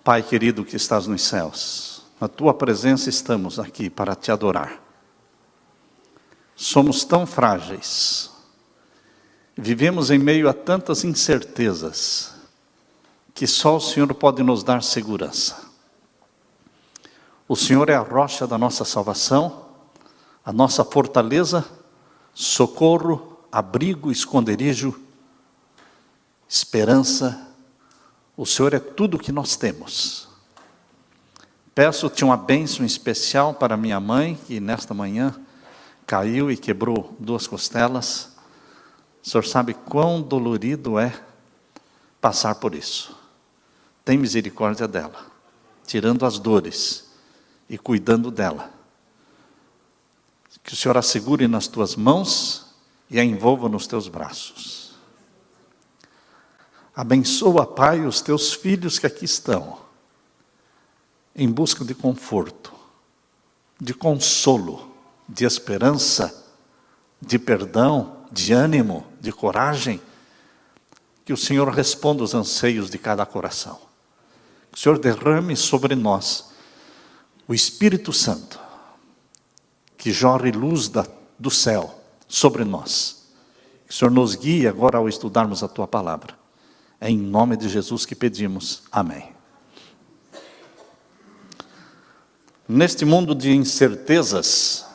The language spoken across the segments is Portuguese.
Pai querido que estás nos céus, na Tua presença estamos aqui para Te adorar. Somos tão frágeis, vivemos em meio a tantas incertezas, que só o Senhor pode nos dar segurança. O Senhor é a rocha da nossa salvação, a nossa fortaleza, socorro, abrigo, esconderijo, esperança. O Senhor é tudo o que nós temos. Peço-te uma bênção especial para minha mãe, que nesta manhã caiu e quebrou 2 costelas. O Senhor sabe quão dolorido é passar por isso. Tem misericórdia dela, tirando as dores e cuidando dela. Que o Senhor a segure nas tuas mãos e a envolva nos teus braços. Abençoa, Pai, os teus filhos que aqui estão, em busca de conforto, de consolo, de esperança, de perdão, de ânimo, de coragem. Que o Senhor responda os anseios de cada coração. Que o Senhor derrame sobre nós o Espírito Santo, que jorre luz do céu sobre nós. Que o Senhor nos guie agora ao estudarmos a Tua palavra. É em nome de Jesus que pedimos. Amém. Neste mundo de incertezas,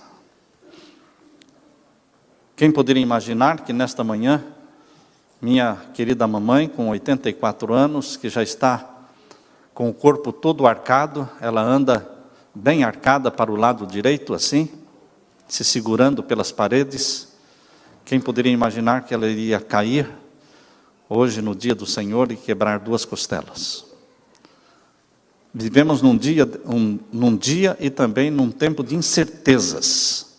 quem poderia imaginar que nesta manhã, minha querida mamãe, com 84 anos, que já está com o corpo todo arcado, ela anda bem arcada para o lado direito, assim, se segurando pelas paredes. Quem poderia imaginar que ela iria cair hoje no dia do Senhor e quebrar 2 costelas? Vivemos num dia e também num tempo de incertezas.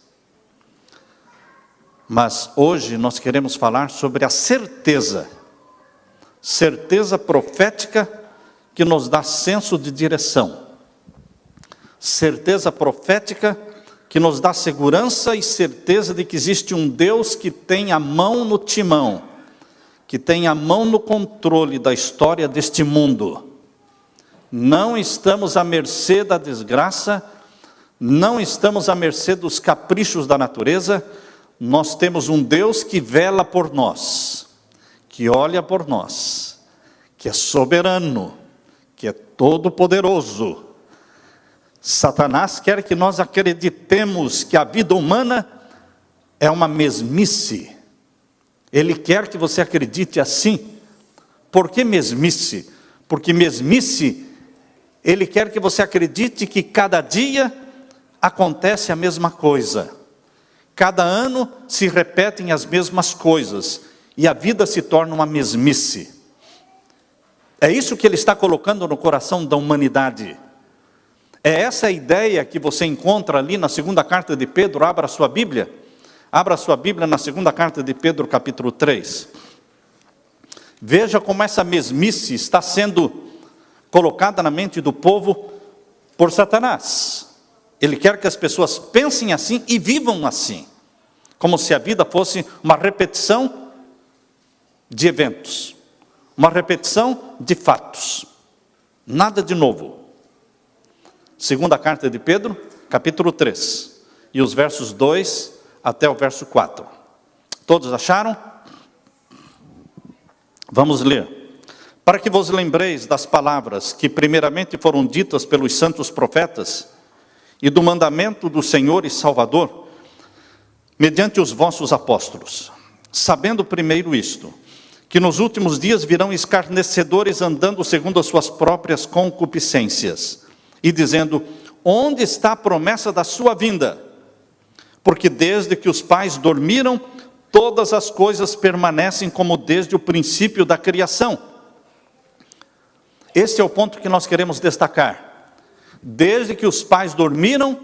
Mas hoje nós queremos falar sobre a certeza profética que nos dá senso de direção. Certeza profética que nos dá segurança e certeza de que existe um Deus que tem a mão no timão, que tem a mão no controle da história deste mundo. Não estamos à mercê da desgraça, não estamos à mercê dos caprichos da natureza. Nós temos um Deus que vela por nós, que olha por nós, que é soberano, que é todo-poderoso. Satanás quer que nós acreditemos que a vida humana é uma mesmice. Ele quer que você acredite assim. Por que mesmice? Porque mesmice, ele quer que você acredite que cada dia acontece a mesma coisa. Cada ano se repetem as mesmas coisas. E a vida se torna uma mesmice. É isso que ele está colocando no coração da humanidade. É essa a ideia que você encontra ali na 2ª carta de Pedro. Abra a sua Bíblia. Abra a sua Bíblia na 2ª carta de Pedro, capítulo 3. Veja como essa mesmice está sendo colocada na mente do povo por Satanás. Ele quer que as pessoas pensem assim e vivam assim, como se a vida fosse uma repetição de eventos, uma repetição de fatos, nada de novo. 2ª carta de Pedro, capítulo 3, e os versos 2 até o verso 4. Todos acharam? Vamos ler. Para que vos lembreis das palavras que primeiramente foram ditas pelos santos profetas e do mandamento do Senhor e Salvador, mediante os vossos apóstolos, sabendo primeiro isto, que nos últimos dias virão escarnecedores andando segundo as suas próprias concupiscências, e dizendo: onde está a promessa da sua vinda? Porque desde que os pais dormiram, todas as coisas permanecem como desde o princípio da criação. Esse é o ponto que nós queremos destacar. Desde que os pais dormiram,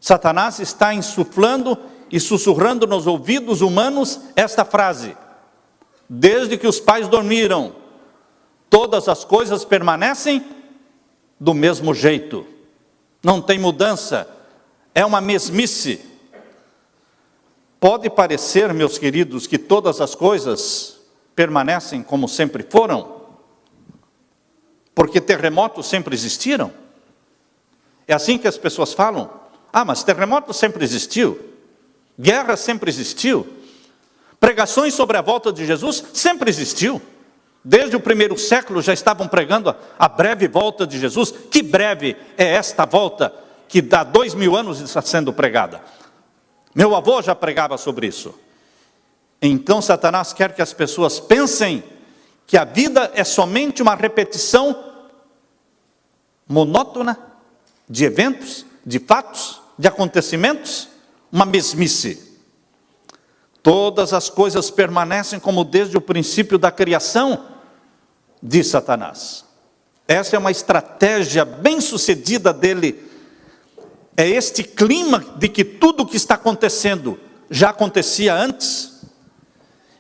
Satanás está insuflando e sussurrando nos ouvidos humanos esta frase: desde que os pais dormiram, todas as coisas permanecem do mesmo jeito. Não tem mudança, é uma mesmice. Pode parecer, meus queridos, que todas as coisas permanecem como sempre foram, Porque terremotos sempre existiram. É assim que as pessoas falam. Ah, mas terremoto sempre existiu. Guerra sempre existiu. Pregações sobre a volta de Jesus sempre existiu. Desde o primeiro século já estavam pregando a breve volta de Jesus. Que breve é esta volta que há 2000 anos está sendo pregada? Meu avô já pregava sobre isso. Então Satanás quer que as pessoas pensem que a vida é somente uma repetição monótona de eventos, de fatos, de acontecimentos, uma mesmice. Todas as coisas permanecem como desde o princípio da criação, diz Satanás. Essa é uma estratégia bem sucedida dele. É este clima de que tudo o que está acontecendo já acontecia antes,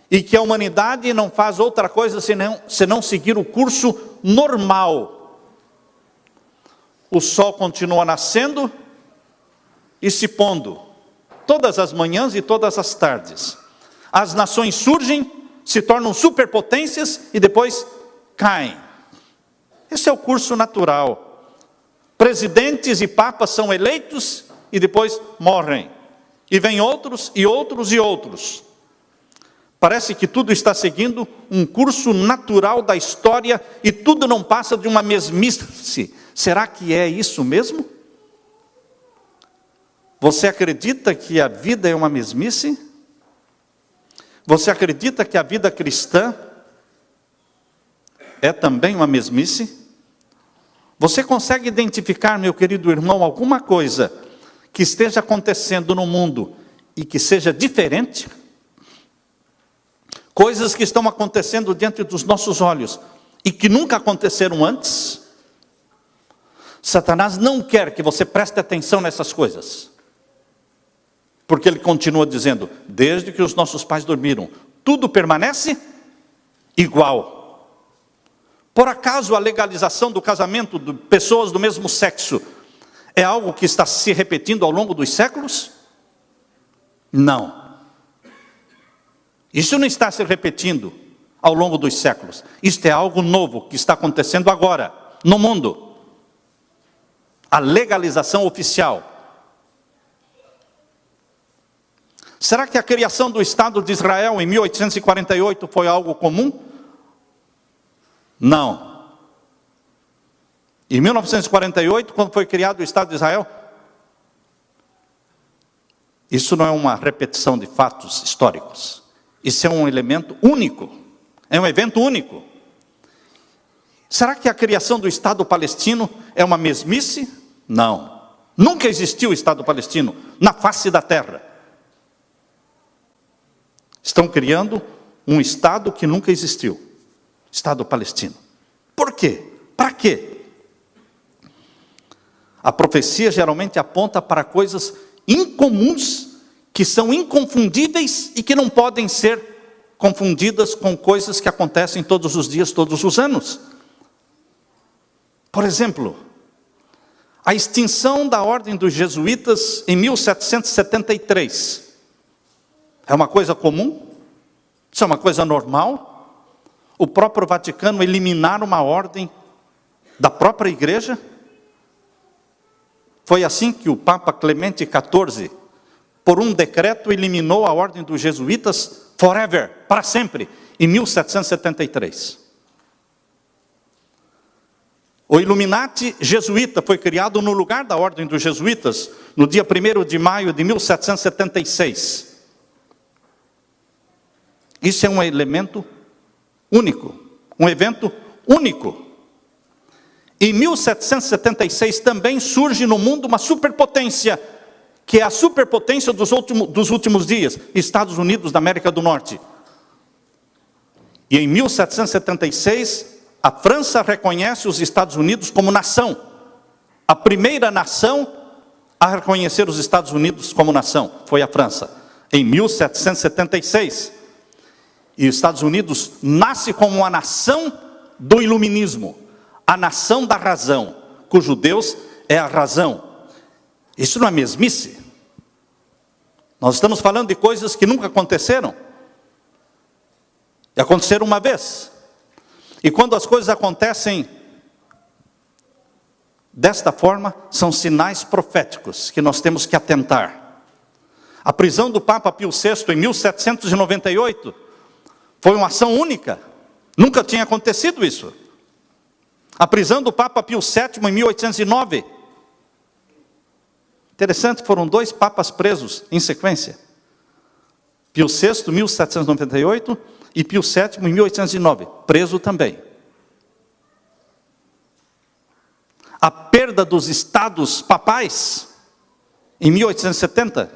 e que a humanidade não faz outra coisa senão seguir o curso normal. O sol continua nascendo e se pondo, todas as manhãs e todas as tardes. As nações surgem, se tornam superpotências e depois caem. Esse é o curso natural. Presidentes e papas são eleitos e depois morrem. E vêm outros e outros e outros. Parece que tudo está seguindo um curso natural da história e tudo não passa de uma mesmice. Será que é isso mesmo? Você acredita que a vida é uma mesmice? Você acredita que a vida cristã é também uma mesmice? Você consegue identificar, meu querido irmão, alguma coisa que esteja acontecendo no mundo e que seja diferente? Coisas que estão acontecendo diante dos nossos olhos e que nunca aconteceram antes? Satanás não quer que você preste atenção nessas coisas. Porque ele continua dizendo, desde que os nossos pais dormiram, tudo permanece igual. Por acaso a legalização do casamento de pessoas do mesmo sexo é algo que está se repetindo ao longo dos séculos? Não. Isso não está se repetindo ao longo dos séculos. Isto é algo novo que está acontecendo agora, no mundo. A legalização oficial. Será que a criação do Estado de Israel em 1848 foi algo comum? Não. Em 1948, quando foi criado o Estado de Israel, isso não é uma repetição de fatos históricos. Isso é um elemento único. É um evento único. Será que a criação do Estado palestino é uma mesmice? Não. Nunca existiu o Estado palestino na face da terra. Estão criando um Estado que nunca existiu. Estado palestino. Por quê? Para quê? A profecia geralmente aponta para coisas incomuns, que são inconfundíveis e que não podem ser confundidas com coisas que acontecem todos os dias, todos os anos. Por exemplo, a extinção da ordem dos jesuítas em 1773. É uma coisa comum? Isso é uma coisa normal? O próprio Vaticano eliminar uma ordem da própria igreja? Foi assim que o Papa Clemente XIV, por um decreto, eliminou a ordem dos jesuítas forever, para sempre, em 1773. O Illuminati jesuíta foi criado no lugar da ordem dos jesuítas, no dia 1º de maio de 1776. Isso é um elemento único, um evento único. Em 1776 também surge no mundo uma superpotência, que é a superpotência dos últimos dias, Estados Unidos da América do Norte. E em 1776, a França reconhece os Estados Unidos como nação. A primeira nação a reconhecer os Estados Unidos como nação foi a França, em 1776. E os Estados Unidos nasce como uma nação do iluminismo, a nação da razão, cujo Deus é a razão. Isso não é mesmice? Nós estamos falando de coisas que nunca aconteceram. E aconteceram uma vez. E quando as coisas acontecem Desta forma, são sinais proféticos que nós temos que atentar. A prisão do Papa Pio VI em 1798 foi uma ação única. Nunca tinha acontecido isso. A prisão do Papa Pio VII em 1809. Interessante, foram 2 papas presos em sequência. Pio VI, 1798, e Pio VII, em 1809, preso também. A perda dos estados papais, em 1870,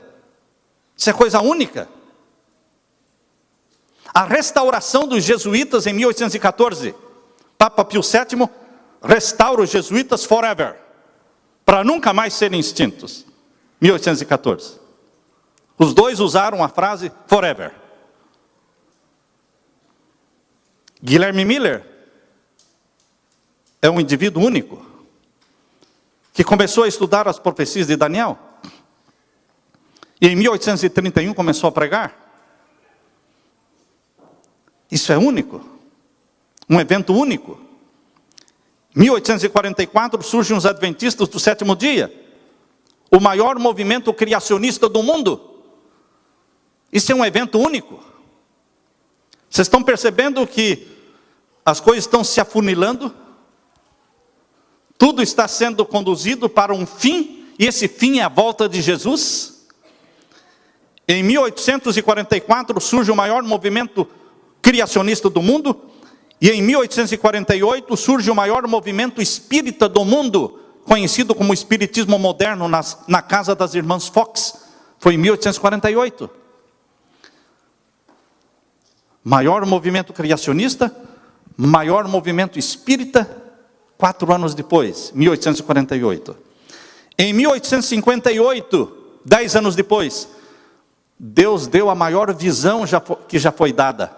isso é coisa única. A restauração dos jesuítas em 1814, Papa Pio VII restaura os jesuítas forever, para nunca mais serem extintos, 1814. Os dois usaram a frase forever. Guilherme Miller é um indivíduo único, que começou a estudar as profecias de Daniel, e em 1831 começou a pregar. Isso é único, um evento único. Em 1844 surgem os Adventistas do Sétimo Dia, o maior movimento criacionista do mundo. Isso é um evento único. Vocês estão percebendo que as coisas estão se afunilando? Tudo está sendo conduzido para um fim, e esse fim é a volta de Jesus. Em 1844 surge o maior movimento criacionista do mundo, e em 1848 surge o maior movimento espírita do mundo, conhecido como Espiritismo Moderno, na casa das irmãs Fox. Foi em 1848. Maior movimento criacionista, maior movimento espírita, 4 anos depois, 1848. Em 1858, 10 anos depois, Deus deu a maior visão que já foi dada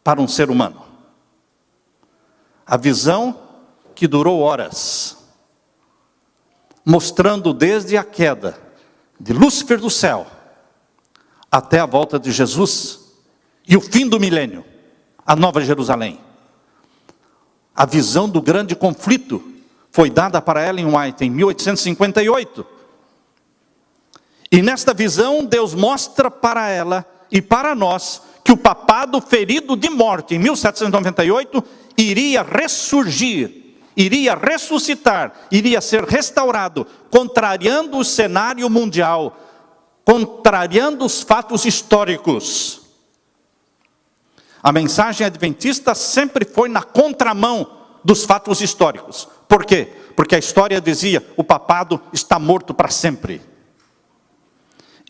para um ser humano. A visão que durou horas, mostrando desde a queda de Lúcifer do céu, até a volta de Jesus, e o fim do milênio, a Nova Jerusalém. A visão do grande conflito foi dada para Ellen White em 1858. E nesta visão, Deus mostra para ela e para nós que o papado ferido de morte em 1798 iria ressurgir, iria ressuscitar, iria ser restaurado, contrariando o cenário mundial, contrariando os fatos históricos. A mensagem adventista sempre foi na contramão dos fatos históricos. Por quê? Porque a história dizia, o papado está morto para sempre.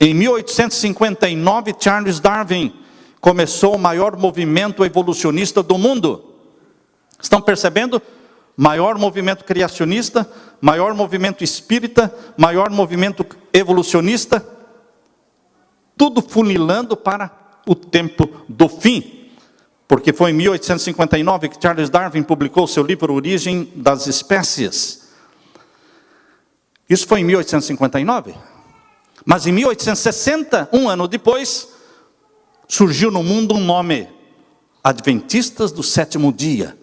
Em 1859, Charles Darwin começou o maior movimento evolucionista do mundo. Estão percebendo? Maior movimento criacionista, maior movimento espírita, maior movimento evolucionista, tudo funilando para o tempo do fim. Porque foi em 1859 que Charles Darwin publicou seu livro Origem das Espécies. Isso foi em 1859. Mas em 1860, um ano depois, surgiu no mundo um nome: Adventistas do Sétimo Dia.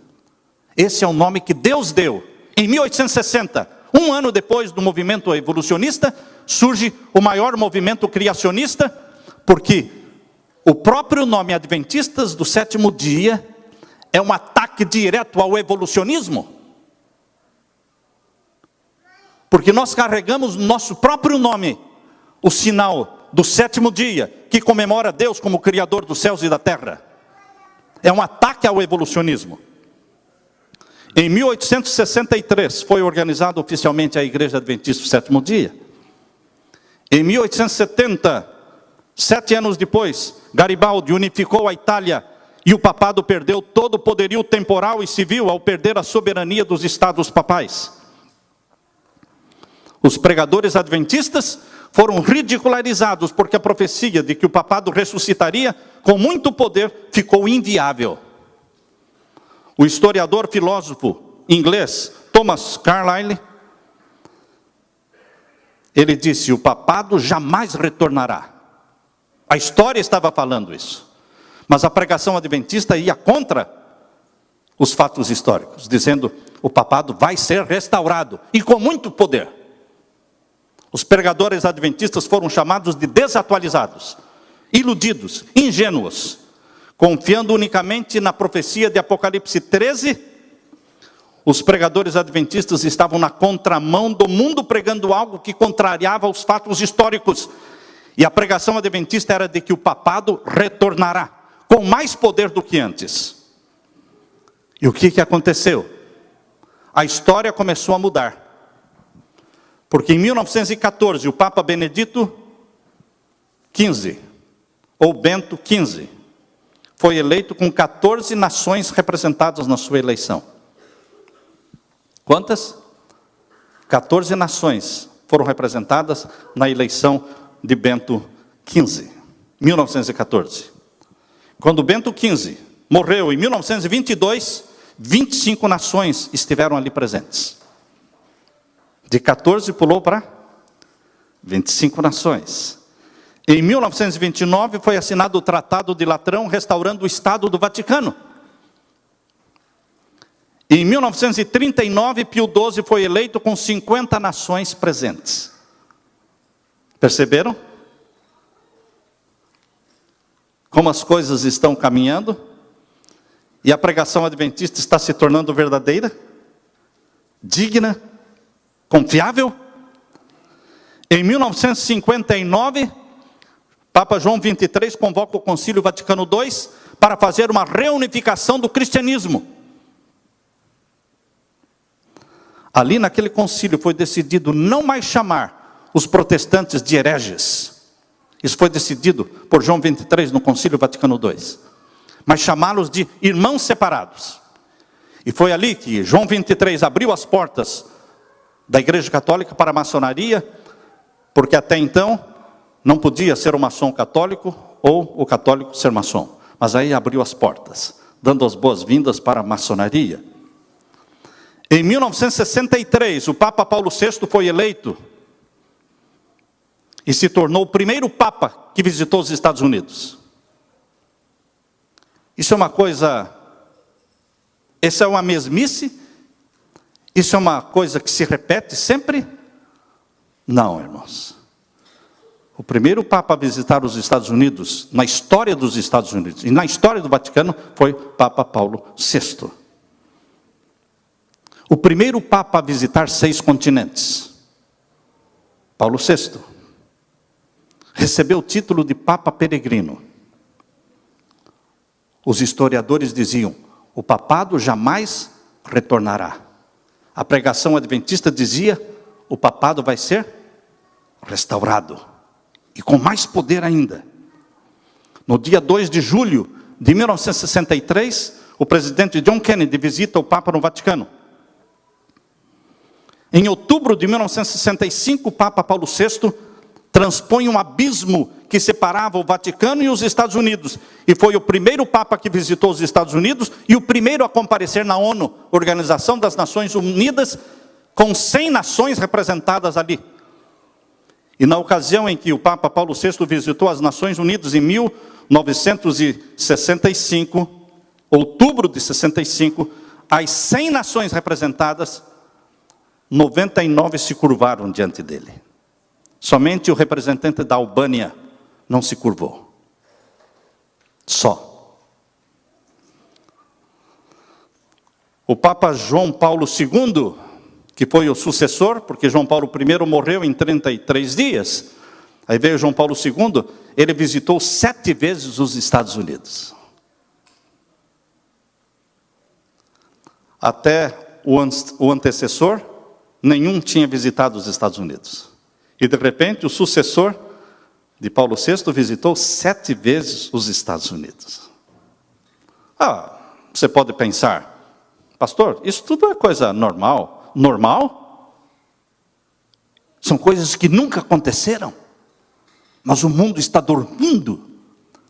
Esse é o nome que Deus deu. Em 1860, um ano depois do movimento evolucionista, surge o maior movimento criacionista, porque o próprio nome Adventistas do Sétimo Dia é um ataque direto ao evolucionismo. Porque nós carregamos no nosso próprio nome o sinal do sétimo dia, que comemora Deus como Criador dos céus e da terra. É um ataque ao evolucionismo. Em 1863 foi organizada oficialmente a Igreja Adventista do Sétimo Dia. Em 1870, 7 anos depois, Garibaldi unificou a Itália e o papado perdeu todo o poderio temporal e civil ao perder a soberania dos estados papais. Os pregadores adventistas foram ridicularizados porque a profecia de que o papado ressuscitaria com muito poder ficou inviável. O historiador filósofo inglês Thomas Carlyle, ele disse: o papado jamais retornará. A história estava falando isso, mas a pregação adventista ia contra os fatos históricos, dizendo: o papado vai ser restaurado, e com muito poder. Os pregadores adventistas foram chamados de desatualizados, iludidos, ingênuos, confiando unicamente na profecia de Apocalipse 13. Os pregadores adventistas estavam na contramão do mundo, pregando algo que contrariava os fatos históricos. E a pregação adventista era de que o papado retornará, com mais poder do que antes. E o que aconteceu? A história começou a mudar. Porque em 1914, o Papa Benedito XV, ou Bento XV, foi eleito com 14 nações representadas na sua eleição. Quantas? 14 nações foram representadas na eleição de Bento XV, 1914. Quando Bento XV morreu em 1922, 25 nações estiveram ali presentes. De 14 pulou para 25 nações. Em 1929 foi assinado o Tratado de Latrão, restaurando o Estado do Vaticano. Em 1939, Pio XII foi eleito com 50 nações presentes. Perceberam? Como as coisas estão caminhando? E a pregação adventista está se tornando verdadeira? Digna? Confiável? Em 1959, Papa João XXIII convoca o Concílio Vaticano II para fazer uma reunificação do cristianismo. Ali naquele concílio foi decidido não mais chamar os protestantes de hereges. Isso foi decidido por João XXIII no Concílio Vaticano II. Mas chamá-los de irmãos separados. E foi ali que João XXIII abriu as portas da Igreja Católica para a maçonaria, porque até então não podia ser um maçom católico ou o católico ser maçom. Mas aí abriu as portas, dando as boas-vindas para a maçonaria. Em 1963, o Papa Paulo VI foi eleito e se tornou o primeiro Papa que visitou os Estados Unidos. Isso é uma coisa, isso é uma mesmice? Isso é uma coisa que se repete sempre? Não, irmãos. O primeiro Papa a visitar os Estados Unidos, na história dos Estados Unidos e na história do Vaticano, foi Papa Paulo VI. O primeiro Papa a visitar 6 continentes, Paulo VI, recebeu o título de Papa Peregrino. Os historiadores diziam, o papado jamais retornará. A pregação adventista dizia, o papado vai ser restaurado. E com mais poder ainda. No dia 2 de julho de 1963, o presidente John Kennedy visita o Papa no Vaticano. Em outubro de 1965, o Papa Paulo VI transpõe um abismo que separava o Vaticano e os Estados Unidos. E foi o primeiro Papa que visitou os Estados Unidos e o primeiro a comparecer na ONU, Organização das Nações Unidas, com 100 nações representadas ali. E na ocasião em que o Papa Paulo VI visitou as Nações Unidas em 1965, outubro de 65, as 100 nações representadas, 99 se curvaram diante dele. Somente o representante da Albânia não se curvou. Só. O Papa João Paulo II, que foi o sucessor, porque João Paulo I morreu em 33 dias. Aí veio João Paulo II, ele visitou 7 vezes os Estados Unidos. Até o antecessor, nenhum tinha visitado os Estados Unidos. E de repente o sucessor de Paulo VI visitou 7 vezes os Estados Unidos. Você pode pensar, pastor, isso tudo é coisa normal. Normal? São coisas que nunca aconteceram. Mas o mundo está dormindo.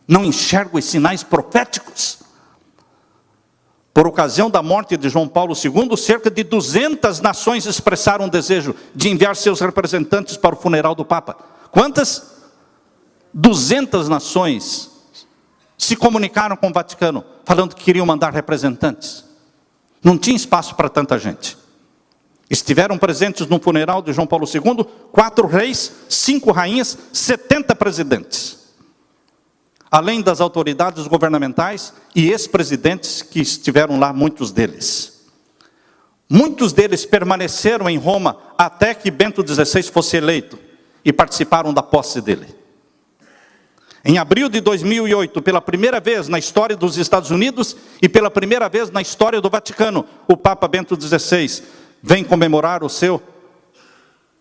Não enxerga os sinais proféticos. Por ocasião da morte de João Paulo II, cerca de 200 nações expressaram o desejo de enviar seus representantes para o funeral do Papa. Quantas? 200 nações se comunicaram com o Vaticano, falando que queriam mandar representantes. Não tinha espaço para tanta gente. Estiveram presentes no funeral de João Paulo II 4 reis, 5 rainhas, 70 presidentes. Além das autoridades governamentais e ex-presidentes que estiveram lá, muitos deles. Muitos deles permaneceram em Roma até que Bento XVI fosse eleito e participaram da posse dele. Em abril de 2008, pela primeira vez na história dos Estados Unidos e pela primeira vez na história do Vaticano, o Papa Bento XVI vem comemorar o seu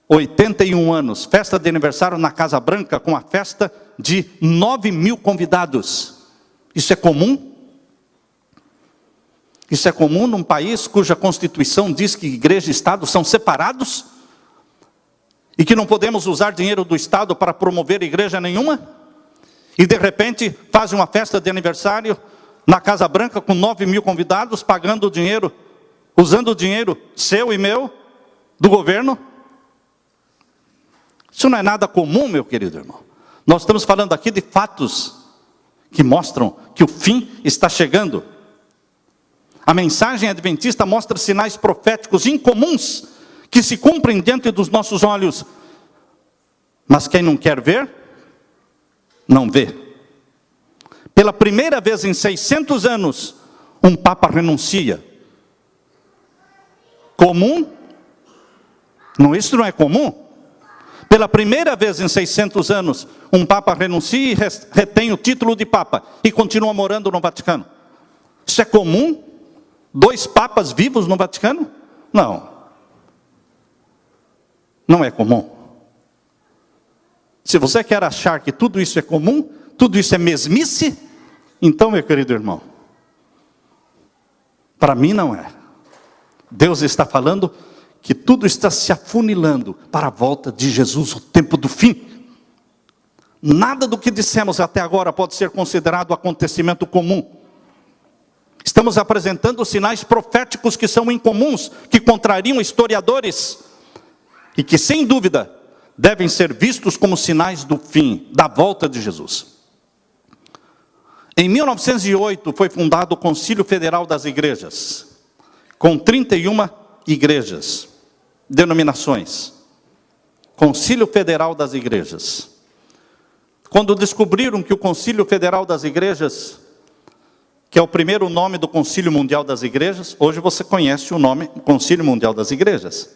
81 anos, festa de aniversário na Casa Branca, com a festa de 9.000 convidados. Isso é comum? Isso é comum num país cuja Constituição diz que igreja e Estado são separados? E que não podemos usar dinheiro do Estado para promover igreja nenhuma? E de repente fazem uma festa de aniversário na Casa Branca com 9.000 convidados, pagando dinheiro, usando o dinheiro seu e meu, do governo? Isso não é nada comum, meu querido irmão. Nós estamos falando aqui de fatos que mostram que o fim está chegando. A mensagem adventista mostra sinais proféticos incomuns que se cumprem diante dos nossos olhos. Mas quem não quer ver, não vê. Pela primeira vez em 600 anos, um Papa renuncia. Comum? Não, isso não é comum. Pela primeira vez em 600 anos, um Papa renuncia e retém o título de Papa e continua morando no Vaticano. Isso é comum? 2 papas vivos no Vaticano? Não. Não é comum. Se você quer achar que tudo isso é comum, tudo isso é mesmice, então, meu querido irmão, para mim não é. Deus está falando que tudo está se afunilando para a volta de Jesus, o tempo do fim. Nada do que dissemos até agora pode ser considerado acontecimento comum. Estamos apresentando sinais proféticos que são incomuns, que contrariam historiadores, e que, sem dúvida, devem ser vistos como sinais do fim, da volta de Jesus. Em 1908 foi fundado o Concílio Federal das Igrejas, com 31 igrejas, denominações. Concílio Federal das Igrejas. Quando descobriram que o Concílio Federal das Igrejas, que é o primeiro nome do Concílio Mundial das Igrejas, hoje você conhece o nome Concílio Mundial das Igrejas.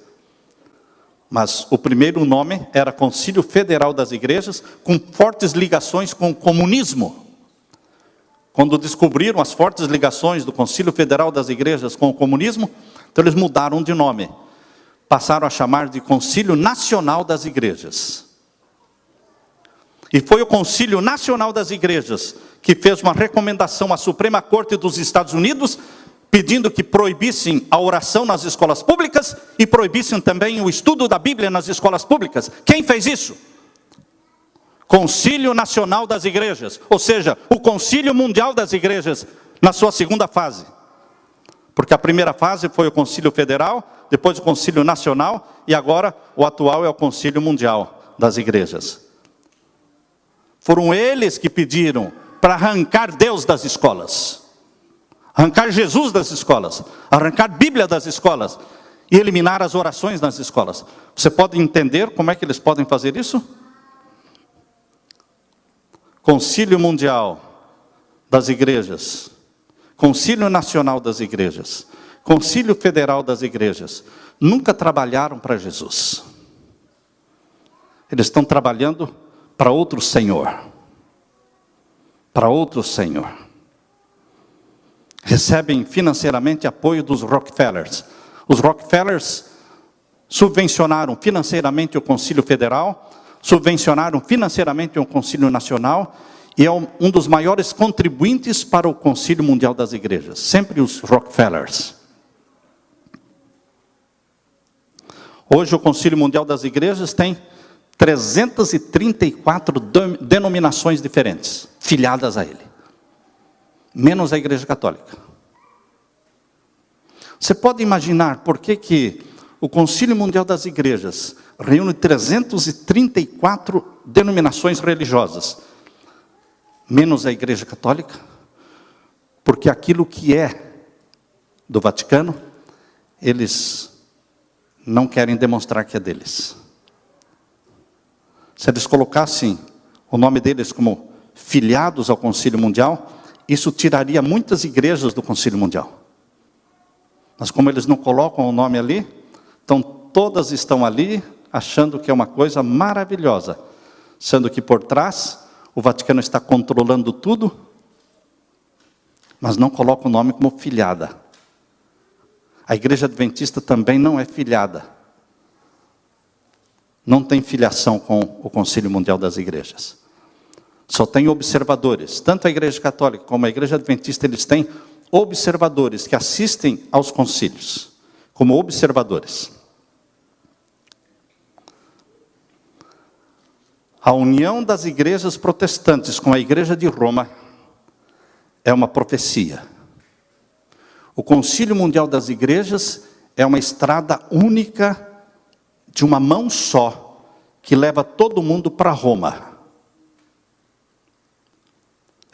Mas o primeiro nome era Concílio Federal das Igrejas, com fortes ligações com o comunismo. Quando descobriram as fortes ligações do Concílio Federal das Igrejas com o comunismo, então eles mudaram de nome. Passaram a chamar de Concílio Nacional das Igrejas. E foi o Concílio Nacional das Igrejas que fez uma recomendação à Suprema Corte dos Estados Unidos, pedindo que proibissem a oração nas escolas públicas e proibissem também o estudo da Bíblia nas escolas públicas. Quem fez isso? Concílio Nacional das Igrejas, ou seja, o Concílio Mundial das Igrejas, na sua segunda fase. Porque a primeira fase foi o Concílio Federal, depois o Concílio Nacional, e agora o atual é o Concílio Mundial das Igrejas. Foram eles que pediram para arrancar Deus das escolas, arrancar Jesus das escolas, arrancar Bíblia das escolas, e eliminar as orações nas escolas. Você pode entender como é que eles podem fazer isso? Concílio Mundial das Igrejas, Concílio Nacional das Igrejas, Concílio Federal das Igrejas, nunca trabalharam para Jesus. Eles estão trabalhando para outro Senhor. Para outro Senhor. Recebem financeiramente apoio dos Rockefellers. Os Rockefellers subvencionaram financeiramente o Concílio Federal, subvencionaram financeiramente o Concílio Nacional, e é um dos maiores contribuintes para o Concílio Mundial das Igrejas. Sempre os Rockefellers. Hoje o Concílio Mundial das Igrejas tem 334 denominações diferentes, filiadas a ele. Menos a Igreja Católica. Você pode imaginar por que o Concílio Mundial das Igrejas reúne 334 denominações religiosas, menos a Igreja Católica? Porque aquilo que é do Vaticano, eles não querem demonstrar que é deles. Se eles colocassem o nome deles como filiados ao Concílio Mundial, isso tiraria muitas igrejas do Concílio Mundial. Mas como eles não colocam o nome ali, então todas estão ali achando que é uma coisa maravilhosa, sendo que por trás o Vaticano está controlando tudo, mas não coloca o nome como filiada. A Igreja Adventista também não é filiada. Não tem filiação com o Concílio Mundial das Igrejas. Só tem observadores. Tanto a Igreja Católica como a Igreja Adventista, eles têm observadores que assistem aos concílios, como observadores. A união das igrejas protestantes com a Igreja de Roma é uma profecia. O Concílio Mundial das Igrejas é uma estrada única, de uma mão só, que leva todo mundo para Roma.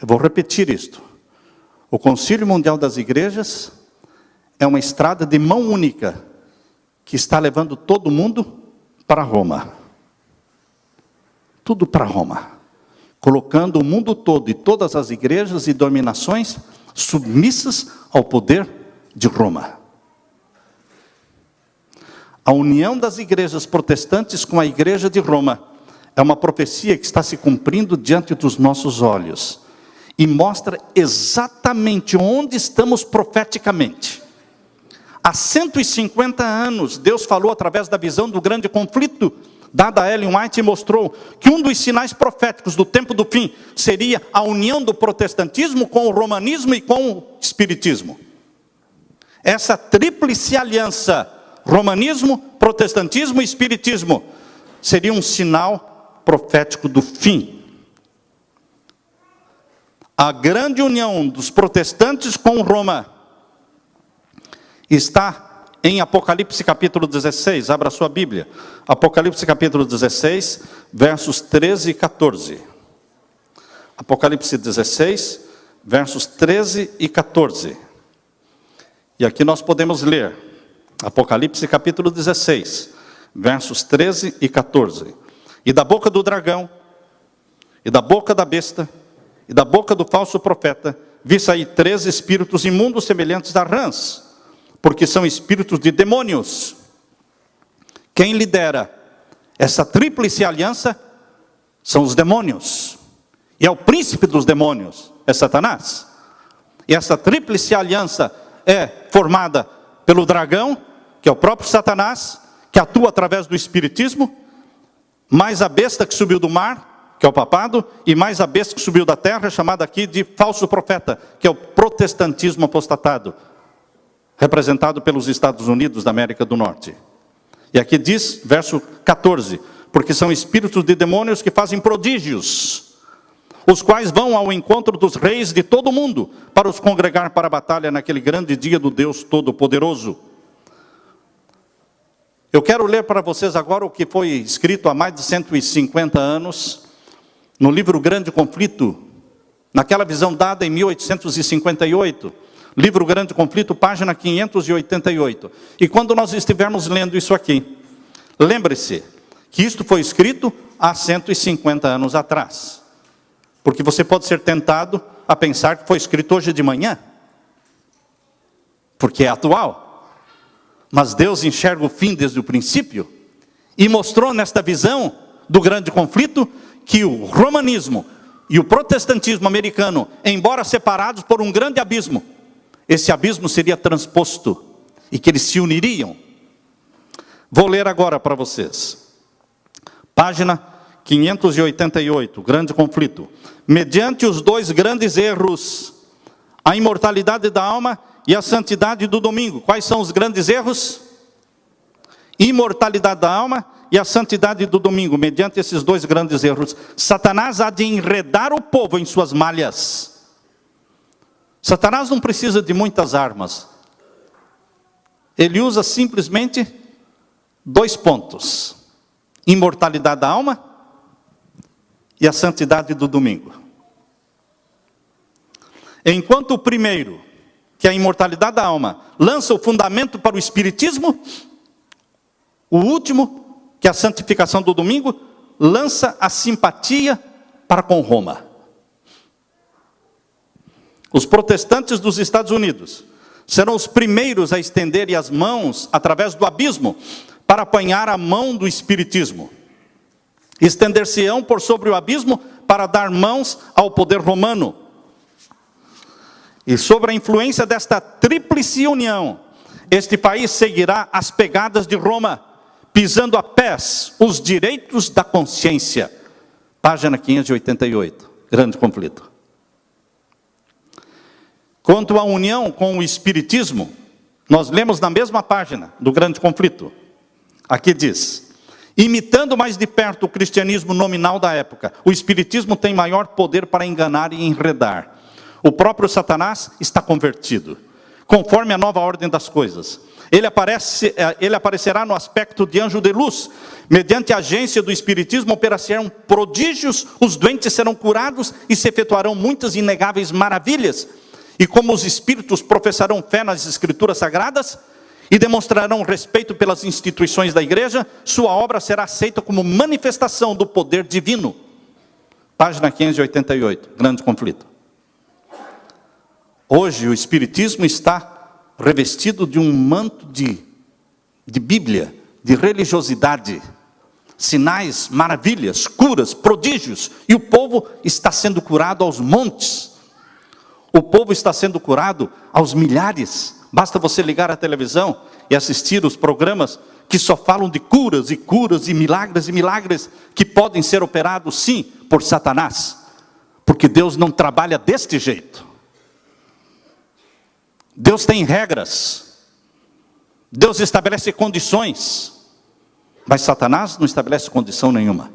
Eu vou repetir isto. O Concílio Mundial das Igrejas é uma estrada de mão única, que está levando todo mundo para Roma. Tudo para Roma. Colocando o mundo todo e todas as igrejas e dominações submissas ao poder de Roma. A união das igrejas protestantes com a Igreja de Roma é uma profecia que está se cumprindo diante dos nossos olhos. E mostra exatamente onde estamos profeticamente. Há 150 anos, Deus falou através da visão do grande conflito, dada a Ellen White, e mostrou que um dos sinais proféticos do tempo do fim seria a união do protestantismo com o romanismo e com o espiritismo. Essa tríplice aliança, romanismo, protestantismo e espiritismo, seria um sinal profético do fim. A grande união dos protestantes com Roma está em Apocalipse capítulo 16, abra sua Bíblia. Apocalipse capítulo 16, versos 13 e 14. Apocalipse 16, versos 13 e 14. E aqui nós podemos ler, Apocalipse capítulo 16, versos 13 e 14. E da boca do dragão, e da boca da besta, e da boca do falso profeta, vi sair 3 espíritos imundos semelhantes a rãs, porque são espíritos de demônios. Quem lidera essa tríplice aliança são os demônios. E é o príncipe dos demônios, é Satanás. E essa tríplice aliança é formada pelo dragão, que é o próprio Satanás, que atua através do espiritismo, mais a besta que subiu do mar, que é o papado, e mais a besta que subiu da terra, chamada aqui de falso profeta, que é o protestantismo apostatado, representado pelos Estados Unidos da América do Norte. E aqui diz, verso 14, porque são espíritos de demônios que fazem prodígios, os quais vão ao encontro dos reis de todo o mundo, para os congregar para a batalha naquele grande dia do Deus Todo-Poderoso. Eu quero ler para vocês agora o que foi escrito há mais de 150 anos, no livro Grande Conflito, naquela visão dada em 1858, livro Grande Conflito, página 588. E quando nós estivermos lendo isso aqui, lembre-se que isto foi escrito há 150 anos atrás. Porque você pode ser tentado a pensar que foi escrito hoje de manhã, porque é atual. Mas Deus enxerga o fim desde o princípio, e mostrou nesta visão do Grande Conflito, que o romanismo e o protestantismo americano, embora separados por um grande abismo, esse abismo seria transposto e que eles se uniriam. Vou ler agora para vocês. Página 588, Grande Conflito. Mediante os 2 grandes erros, a imortalidade da alma e a santidade do domingo. Quais são os grandes erros? Imortalidade da alma e a santidade do domingo. Mediante esses 2 grandes erros, Satanás há de enredar o povo em suas malhas. Satanás não precisa de muitas armas. Ele usa simplesmente 2 pontos: imortalidade da alma e a santidade do domingo. Enquanto o primeiro que é a imortalidade da alma, lança o fundamento para o espiritismo. O último, que é a santificação do domingo, lança a simpatia para com Roma. Os protestantes dos Estados Unidos serão os primeiros a estenderem as mãos através do abismo para apanhar a mão do espiritismo. Estender-se-ão por sobre o abismo para dar mãos ao poder romano. E sobre a influência desta tríplice união, este país seguirá as pegadas de Roma, pisando a pés os direitos da consciência. Página 588, grande conflito. Quanto à união com o espiritismo, nós lemos na mesma página do grande conflito. Aqui diz: imitando mais de perto o cristianismo nominal da época, o espiritismo tem maior poder para enganar e enredar. O próprio Satanás está convertido, conforme a nova ordem das coisas. Ele aparecerá no aspecto de anjo de luz. Mediante a agência do espiritismo operarão prodígios, os doentes serão curados e se efetuarão muitas inegáveis maravilhas. E como os espíritos professarão fé nas escrituras sagradas e demonstrarão respeito pelas instituições da igreja, sua obra será aceita como manifestação do poder divino. Página 588, grande conflito. Hoje o espiritismo está revestido de um manto de Bíblia, de religiosidade, sinais, maravilhas, curas, prodígios, e o povo está sendo curado aos montes. O povo está sendo curado aos milhares. Basta você ligar a televisão e assistir os programas que só falam de curas e curas e milagres que podem ser operados sim por Satanás, porque Deus não trabalha deste jeito. Deus tem regras, Deus estabelece condições, mas Satanás não estabelece condição nenhuma.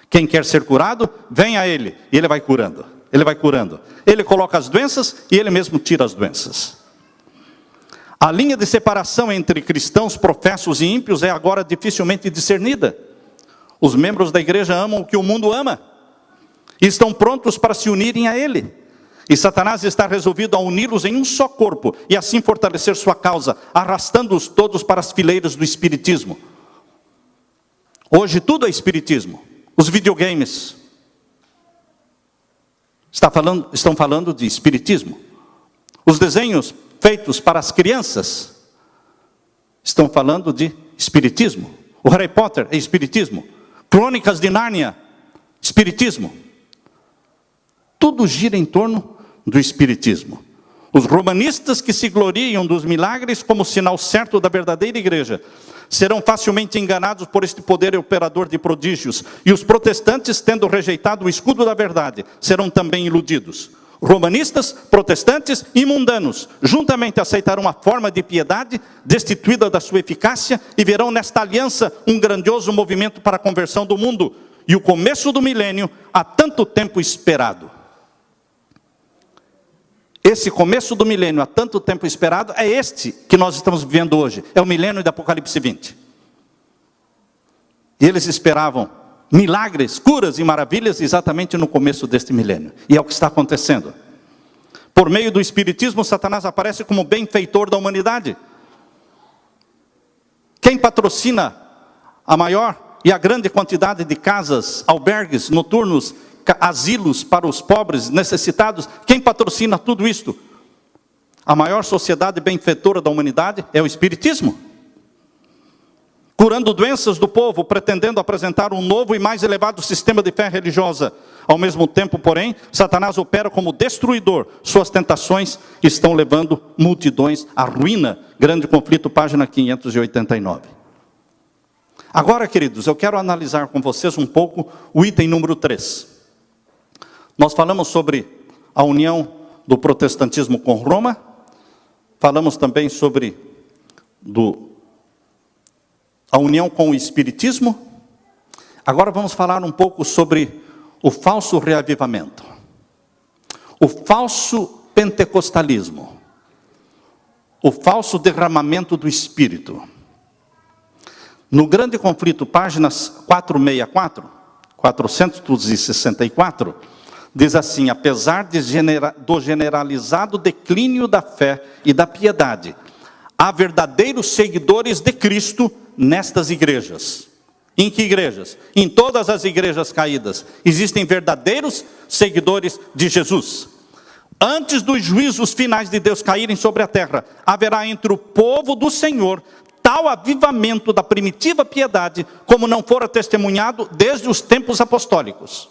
Quem quer ser curado, vem a Ele, e Ele vai curando. Ele vai curando. Ele coloca as doenças e Ele mesmo tira as doenças. A linha de separação entre cristãos, professos e ímpios é agora dificilmente discernida. Os membros da igreja amam o que o mundo ama e estão prontos para se unirem a ele. E Satanás está resolvido a uni-los em um só corpo e assim fortalecer sua causa, arrastando-os todos para as fileiras do espiritismo. Hoje tudo é espiritismo. Os videogames estão falando de espiritismo. Os desenhos feitos para as crianças estão falando de espiritismo. O Harry Potter é espiritismo. Crônicas de Nárnia, espiritismo. Tudo gira em torno do espiritismo. Os romanistas que se gloriam dos milagres como sinal certo da verdadeira igreja serão facilmente enganados por este poder operador de prodígios. E os protestantes, tendo rejeitado o escudo da verdade, serão também iludidos. Romanistas, protestantes e mundanos juntamente aceitarão a forma de piedade destituída da sua eficácia e verão nesta aliança um grandioso movimento para a conversão do mundo e o começo do milênio há tanto tempo esperado. Esse começo do milênio há tanto tempo esperado é este que nós estamos vivendo hoje. É o milênio de Apocalipse 20. E eles esperavam milagres, curas e maravilhas exatamente no começo deste milênio. E é o que está acontecendo. Por meio do espiritismo, Satanás aparece como benfeitor da humanidade. Quem patrocina a maior e a grande quantidade de casas, albergues noturnos, asilos para os pobres, necessitados, quem patrocina tudo isto? A maior sociedade benfeitora da humanidade é o espiritismo. Curando doenças do povo, pretendendo apresentar um novo e mais elevado sistema de fé religiosa. Ao mesmo tempo, porém, Satanás opera como destruidor. Suas tentações estão levando multidões à ruína. Grande conflito, página 589. Agora, queridos, eu quero analisar com vocês um pouco o item número 3. Nós falamos sobre a união do protestantismo com Roma, falamos também sobre a união com o espiritismo. Agora vamos falar um pouco sobre o falso reavivamento, o falso pentecostalismo, o falso derramamento do Espírito. No grande conflito, páginas 464, 464, Diz assim: apesar do generalizado declínio da fé e da piedade, há verdadeiros seguidores de Cristo nestas igrejas. Em que igrejas? Em todas as igrejas caídas existem verdadeiros seguidores de Jesus. Antes dos juízos finais de Deus caírem sobre a terra, haverá entre o povo do Senhor tal avivamento da primitiva piedade, como não fora testemunhado desde os tempos apostólicos.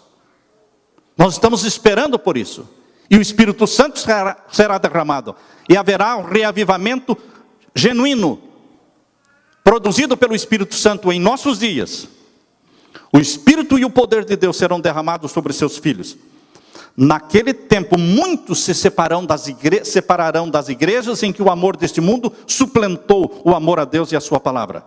Nós estamos esperando por isso. E o Espírito Santo será derramado. E haverá um reavivamento genuíno, produzido pelo Espírito Santo em nossos dias. O Espírito e o poder de Deus serão derramados sobre seus filhos. Naquele tempo, muitos se separarão das igrejas em que o amor deste mundo suplantou o amor a Deus e a sua palavra.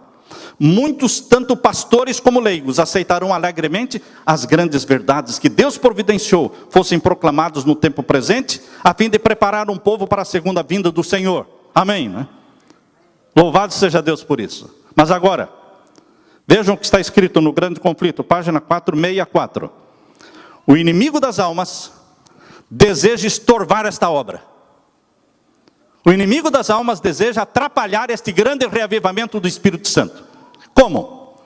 Muitos, tanto pastores como leigos, aceitarão alegremente as grandes verdades que Deus providenciou fossem proclamados no tempo presente, a fim de preparar um povo para a segunda vinda do Senhor. Amém, né? Louvado seja Deus por isso. Mas agora, vejam o que está escrito no Grande Conflito, página 464. O inimigo das almas deseja estorvar esta obra. O inimigo das almas deseja atrapalhar este grande reavivamento do Espírito Santo. Como?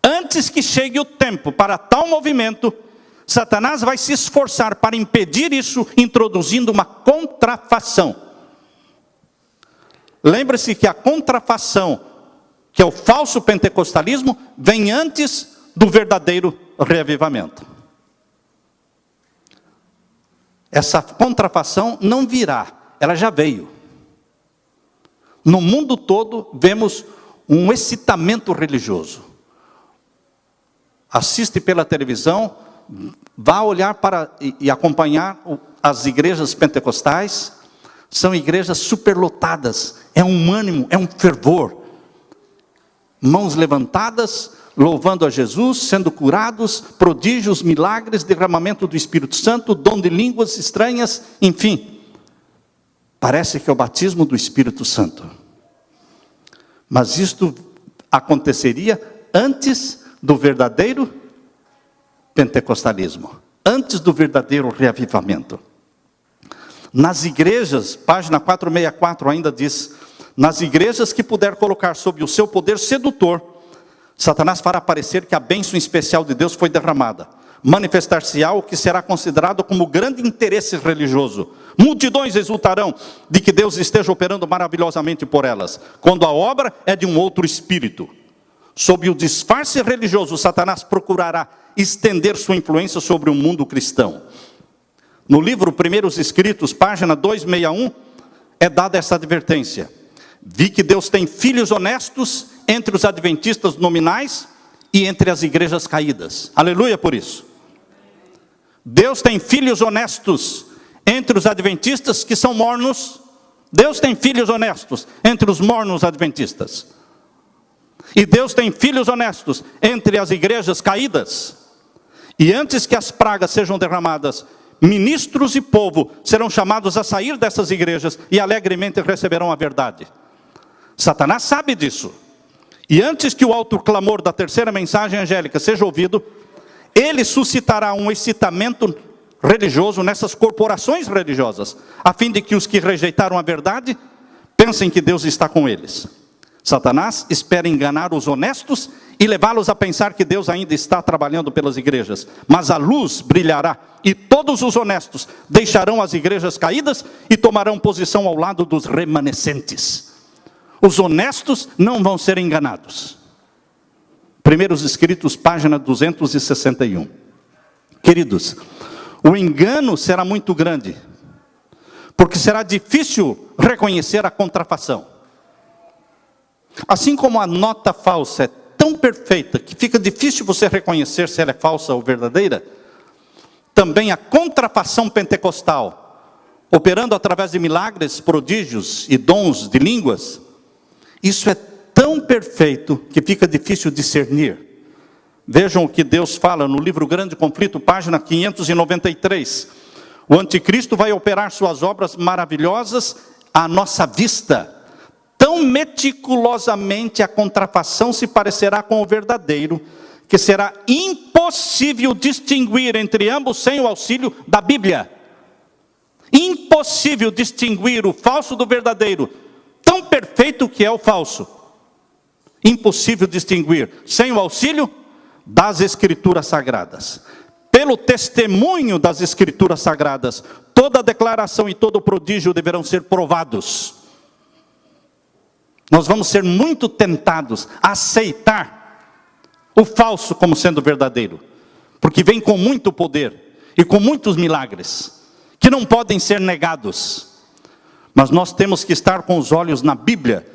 Antes que chegue o tempo para tal movimento, Satanás vai se esforçar para impedir isso, introduzindo uma contrafação. Lembre-se que a contrafação, que é o falso pentecostalismo, vem antes do verdadeiro reavivamento. Essa contrafação não virá, ela já veio. No mundo todo vemos um excitamento religioso. Assiste pela televisão, vá olhar e acompanhar as igrejas pentecostais. São igrejas superlotadas, é um ânimo, é um fervor. Mãos levantadas, louvando a Jesus, sendo curados, prodígios, milagres, derramamento do Espírito Santo, dom de línguas estranhas, enfim. Parece que é o batismo do Espírito Santo. Mas isto aconteceria antes do verdadeiro pentecostalismo, antes do verdadeiro reavivamento. Nas igrejas, página 464 ainda diz: nas igrejas que puder colocar sob o seu poder sedutor, Satanás fará parecer que a bênção especial de Deus foi derramada. Manifestar-se-á o que será considerado como grande interesse religioso. Multidões exultarão de que Deus esteja operando maravilhosamente por elas, quando a obra é de um outro espírito. Sob o disfarce religioso, Satanás procurará estender sua influência sobre o mundo cristão. No livro Primeiros Escritos, página 261, é dada essa advertência. Vi que Deus tem filhos honestos entre os adventistas nominais e entre as igrejas caídas. Aleluia por isso. Deus tem filhos honestos entre os adventistas que são mornos. Deus tem filhos honestos entre os mornos adventistas. E Deus tem filhos honestos entre as igrejas caídas. E antes que as pragas sejam derramadas, ministros e povo serão chamados a sair dessas igrejas e alegremente receberão a verdade. Satanás sabe disso. E antes que o alto clamor da terceira mensagem angélica seja ouvido, ele suscitará um excitamento religioso nessas corporações religiosas, a fim de que os que rejeitaram a verdade pensem que Deus está com eles. Satanás espera enganar os honestos e levá-los a pensar que Deus ainda está trabalhando pelas igrejas. Mas a luz brilhará e todos os honestos deixarão as igrejas caídas e tomarão posição ao lado dos remanescentes. Os honestos não vão ser enganados. Primeiros Escritos, página 261. Queridos, o engano será muito grande, porque será difícil reconhecer a contrafação. Assim como a nota falsa é tão perfeita que fica difícil você reconhecer se ela é falsa ou verdadeira, também a contrafação pentecostal, operando através de milagres, prodígios e dons de línguas, isso é tão perfeito que fica difícil discernir. Vejam o que Deus fala no livro Grande Conflito, página 593. O anticristo vai operar suas obras maravilhosas à nossa vista. Tão meticulosamente a contrafação se parecerá com o verdadeiro, que será impossível distinguir entre ambos sem o auxílio da Bíblia. Impossível distinguir o falso do verdadeiro, tão perfeito que é o falso. Impossível distinguir sem o auxílio das Escrituras Sagradas. Pelo testemunho das Escrituras Sagradas, toda declaração e todo prodígio deverão ser provados. Nós vamos ser muito tentados a aceitar o falso como sendo verdadeiro, porque vem com muito poder e com muitos milagres, que não podem ser negados. Mas nós temos que estar com os olhos na Bíblia,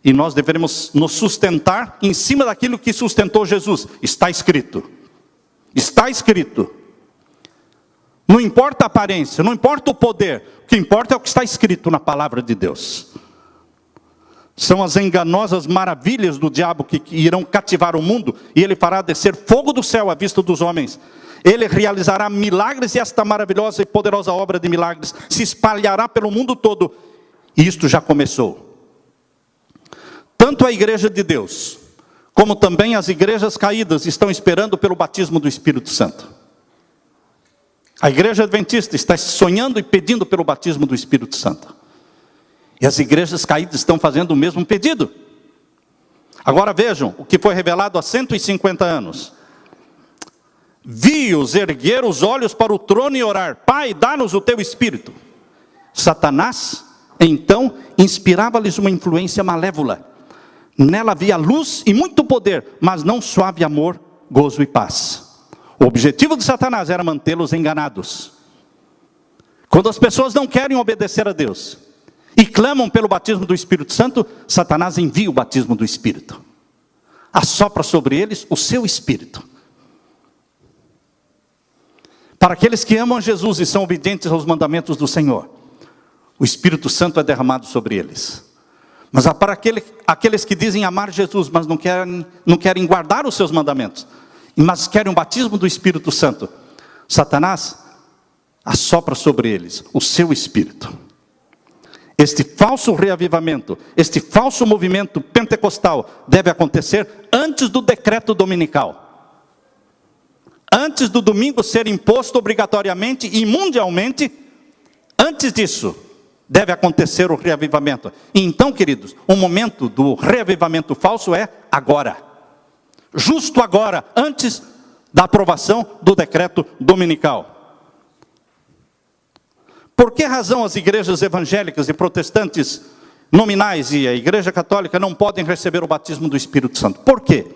e nós devemos nos sustentar em cima daquilo que sustentou Jesus. Está escrito. Está escrito. Não importa a aparência, não importa o poder, o que importa é o que está escrito na palavra de Deus. São as enganosas maravilhas do diabo que irão cativar o mundo, e ele fará descer fogo do céu à vista dos homens. Ele realizará milagres, e esta maravilhosa e poderosa obra de milagres se espalhará pelo mundo todo. E isto já começou. Tanto a igreja de Deus, como também as igrejas caídas, estão esperando pelo batismo do Espírito Santo. A igreja adventista está sonhando e pedindo pelo batismo do Espírito Santo. E as igrejas caídas estão fazendo o mesmo pedido. Agora vejam o que foi revelado há 150 anos. Vi-os erguer os olhos para o trono e orar: Pai, dá-nos o teu Espírito. Satanás, então, inspirava-lhes uma influência malévola. Nela havia luz e muito poder, mas não suave amor, gozo e paz. O objetivo de Satanás era mantê-los enganados. Quando as pessoas não querem obedecer a Deus e clamam pelo batismo do Espírito Santo, Satanás envia o batismo do Espírito. Assopra sobre eles o seu Espírito. Para aqueles que amam Jesus e são obedientes aos mandamentos do Senhor, o Espírito Santo é derramado sobre eles. Mas para aqueles que dizem amar Jesus, mas não querem guardar os seus mandamentos, mas querem o batismo do Espírito Santo, Satanás assopra sobre eles o seu Espírito. Este falso reavivamento, este falso movimento pentecostal deve acontecer antes do decreto dominical. Antes do domingo ser imposto obrigatoriamente e mundialmente, antes disso, deve acontecer o reavivamento. E então, queridos, o momento do reavivamento falso é agora. Justo agora, antes da aprovação do decreto dominical. Por que razão as igrejas evangélicas e protestantes nominais e a igreja católica não podem receber o batismo do Espírito Santo? Por quê?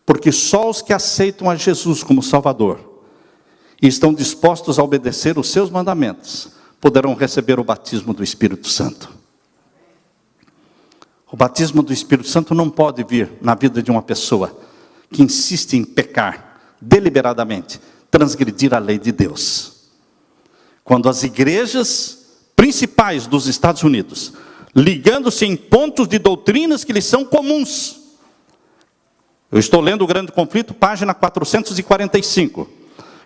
Porque só os que aceitam a Jesus como Salvador e estão dispostos a obedecer os seus mandamentos poderão receber o batismo do Espírito Santo. O batismo do Espírito Santo não pode vir na vida de uma pessoa que insiste em pecar deliberadamente, transgredir a lei de Deus. Quando as igrejas principais dos Estados Unidos, ligando-se em pontos de doutrinas que lhes são comuns. Eu estou lendo o Grande Conflito, página 445.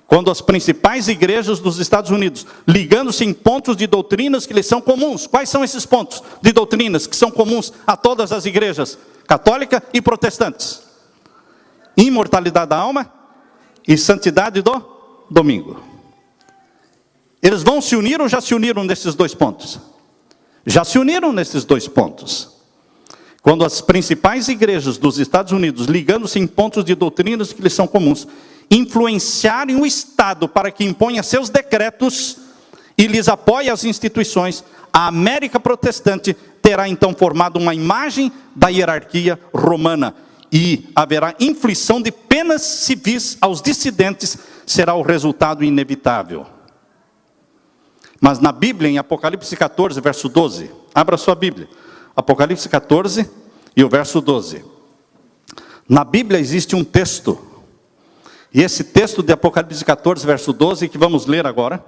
Quando as principais igrejas dos Estados Unidos, ligando-se em pontos de doutrinas que lhes são comuns. Quais são esses pontos de doutrinas que são comuns a todas as igrejas? Católica e protestantes. Imortalidade da alma e santidade do domingo. Eles vão se unir ou já se uniram nesses dois pontos? Já se uniram nesses dois pontos. Quando as principais igrejas dos Estados Unidos, ligando-se em pontos de doutrinas que lhes são comuns, influenciarem o Estado para que imponha seus decretos e lhes apoie as instituições, a América protestante terá então formado uma imagem da hierarquia romana e haverá inflição de penas civis aos dissidentes, será o resultado inevitável. Mas na Bíblia, em Apocalipse 14, verso 12, abra sua Bíblia, Apocalipse 14 e o verso 12. Na Bíblia existe um texto, e esse texto de Apocalipse 14, verso 12, que vamos ler agora,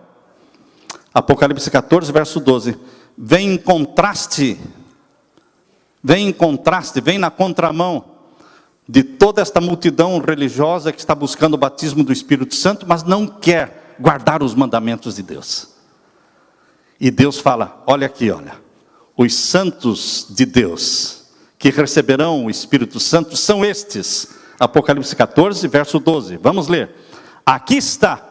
Apocalipse 14, verso 12, vem em contraste, vem na contramão de toda esta multidão religiosa que está buscando o batismo do Espírito Santo, mas não quer guardar os mandamentos de Deus. E Deus fala, olha aqui, olha, os santos de Deus que receberão o Espírito Santo são estes, Apocalipse 14, verso 12. Vamos ler. Aqui está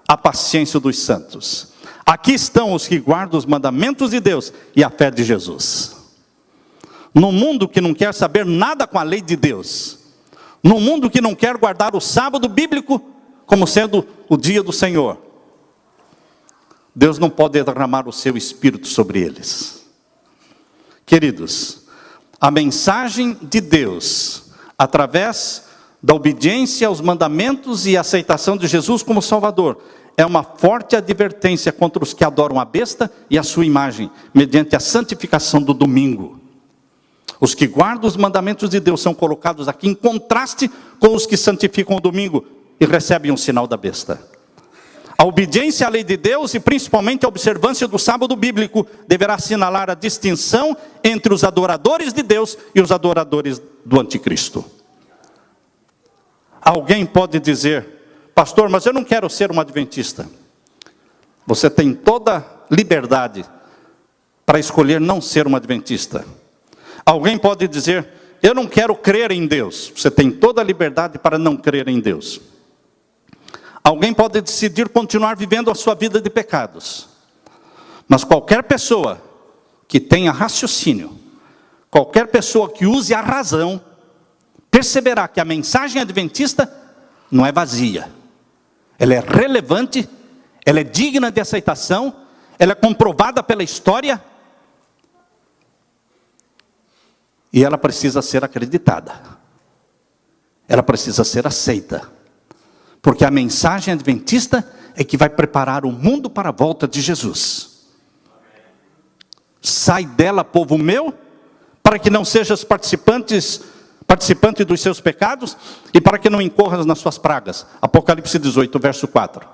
a paciência dos santos. Aqui estão os que guardam os mandamentos de Deus e a fé de Jesus. No mundo que não quer saber nada com a lei de Deus, no mundo que não quer guardar o sábado bíblico como sendo o dia do Senhor, Deus não pode derramar o seu Espírito sobre eles. Queridos, a mensagem de Deus, através da obediência aos mandamentos e aceitação de Jesus como Salvador, é uma forte advertência contra os que adoram a besta e a sua imagem, mediante a santificação do domingo. Os que guardam os mandamentos de Deus são colocados aqui em contraste com os que santificam o domingo e recebem o sinal da besta. A obediência à lei de Deus e principalmente a observância do sábado bíblico deverá assinalar a distinção entre os adoradores de Deus e os adoradores do anticristo. Alguém pode dizer: pastor, mas eu não quero ser um adventista. Você tem toda liberdade para escolher não ser um adventista. Alguém pode dizer: eu não quero crer em Deus. Você tem toda a liberdade para não crer em Deus. Alguém pode decidir continuar vivendo a sua vida de pecados. Mas qualquer pessoa que tenha raciocínio, qualquer pessoa que use a razão, perceberá que a mensagem adventista não é vazia. Ela é relevante, ela é digna de aceitação, ela é comprovada pela história, e ela precisa ser acreditada. Ela precisa ser aceita. Porque a mensagem adventista é que vai preparar o mundo para a volta de Jesus. Sai dela, povo meu, para que não sejas participante dos seus pecados e para que não incorras nas suas pragas. Apocalipse 18, verso 4.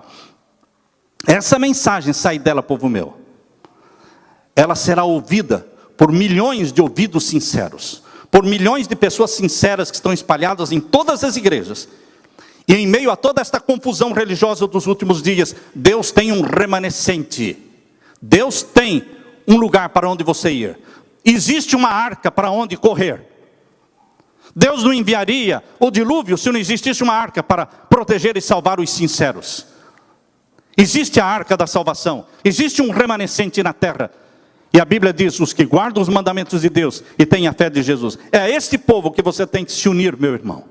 Essa mensagem, sai dela, povo meu, ela será ouvida por milhões de ouvidos sinceros, por milhões de pessoas sinceras que estão espalhadas em todas as igrejas. E em meio a toda esta confusão religiosa dos últimos dias, Deus tem um remanescente. Deus tem um lugar para onde você ir. Existe uma arca para onde correr. Deus não enviaria o dilúvio se não existisse uma arca para proteger e salvar os sinceros. Existe a arca da salvação. Existe um remanescente na terra. E a Bíblia diz: os que guardam os mandamentos de Deus e têm a fé de Jesus. É a este povo que você tem que se unir, meu irmão.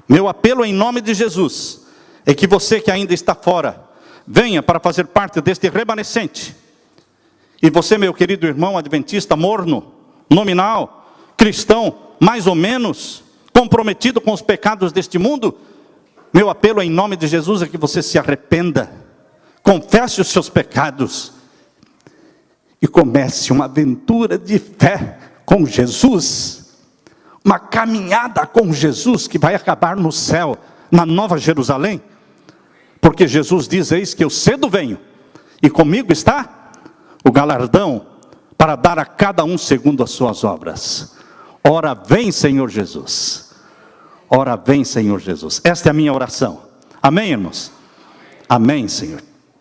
Meu apelo em nome de Jesus é que você que ainda está fora, venha para fazer parte deste remanescente. E você, meu querido irmão adventista, morno, nominal, cristão, mais ou menos, comprometido com os pecados deste mundo, meu apelo em nome de Jesus é que você se arrependa, confesse os seus pecados e comece uma aventura de fé com Jesus. Uma caminhada com Jesus que vai acabar no céu, na Nova Jerusalém. Porque Jesus diz: eis que eu cedo venho, e comigo está o galardão para dar a cada um segundo as suas obras. Ora vem, Senhor Jesus. Ora vem, Senhor Jesus. Esta é a minha oração. Amém, irmãos? Amém, Senhor.